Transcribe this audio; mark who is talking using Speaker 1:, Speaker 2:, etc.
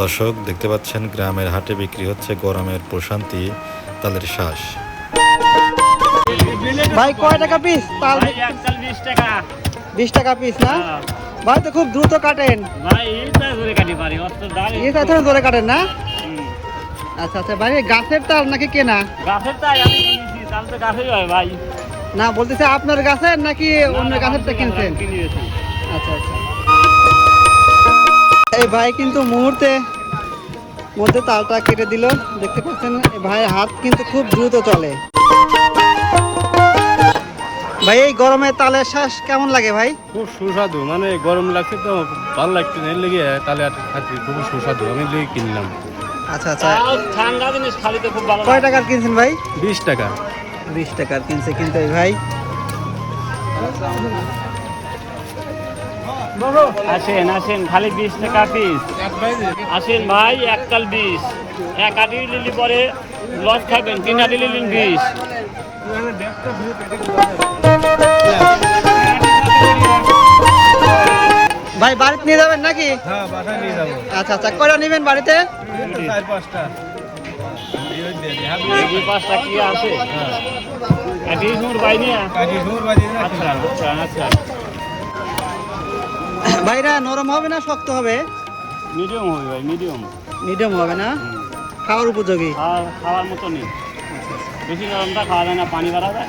Speaker 1: দর্শক দেখতে পাচ্ছেন গ্রামের হাটে বিক্রি হচ্ছে গরমের প্রশান্তি তালের শ্বাস।
Speaker 2: ভাই কয় টাকা পিস তাল?
Speaker 3: ভাই একটাল 20 টাকা।
Speaker 2: 20 টাকা পিস না?
Speaker 3: হ্যাঁ।
Speaker 2: ভাই তো খুব দ্রুত কাটেন।
Speaker 3: ভাই এইটা ধরে কাটি পারি অত দাঁড়ি।
Speaker 2: এটা তো ধরে কাটেন না? আচ্ছা আচ্ছা ভাই গাছের তাল নাকি কেনা?
Speaker 3: গাছের তাই আমি কিনেছি, তাল তো গাছেই হয় ভাই।
Speaker 2: না বলতেছে আপনার গাছের নাকি অন্য গাছেরটা কিনছেন?
Speaker 3: কিনেছি।
Speaker 2: আচ্ছা আচ্ছা। এই ভাই কিন্তু মুহূর্তে মধ্যে তালটা কেটে দিল, দেখতে পাচ্ছেন এই ভাইয়ের হাত কিন্তু খুব দ্রুত চলে। ভাই এই গরমে তালের শ্বাস কেমন লাগে ভাই?
Speaker 4: খুব সুস্বাদু, মানে গরম লাগছে তো ভালো লাগছে না, এর লেগে তাহলে খাচ্ছি, খুব সুস্বাদু, আমি লেগে কিনলাম।
Speaker 2: আচ্ছা আচ্ছা।
Speaker 3: তাও ঠান্ডা জিনিস খালি তো খুব ভালো
Speaker 2: কয়
Speaker 3: লাগে।
Speaker 2: টাকার কিনছেন ভাই?
Speaker 4: 20 টাকা।
Speaker 2: 20 টাকার কিনছে কিন্তু এই ভাই।
Speaker 3: আসেন আসেন, খালি 20 টাকা পিস। আসেন ভাই, একটাল 20, এক আটি লিলি পরে লস খাবেন, 3 আটি লিলেন 20।
Speaker 2: ভাই বাড়িতে নিয়ে যাবেন নাকি?
Speaker 4: হ্যাঁ, বাসায় নিয়ে যাবো।
Speaker 2: আচ্ছা আচ্ছা, কয়টা নেবেন বাড়িতে?
Speaker 4: 4-5টা।
Speaker 3: এই পাঁচটা কি আছে? আটি সুর ভাই নিয়ে। আচ্ছা আচ্ছা আচ্ছা,
Speaker 2: ভাইরা নরম হবে না শক্ত হবে?
Speaker 3: মিডিয়াম হবে ভাই, মিডিয়াম।
Speaker 2: মিডিয়াম হবে না? খাওয়ার উপযোগী।
Speaker 3: খাওয়ার মতো নেই, বেশি নরমটা খাওয়া যায় না, পানি বাড়া যায়।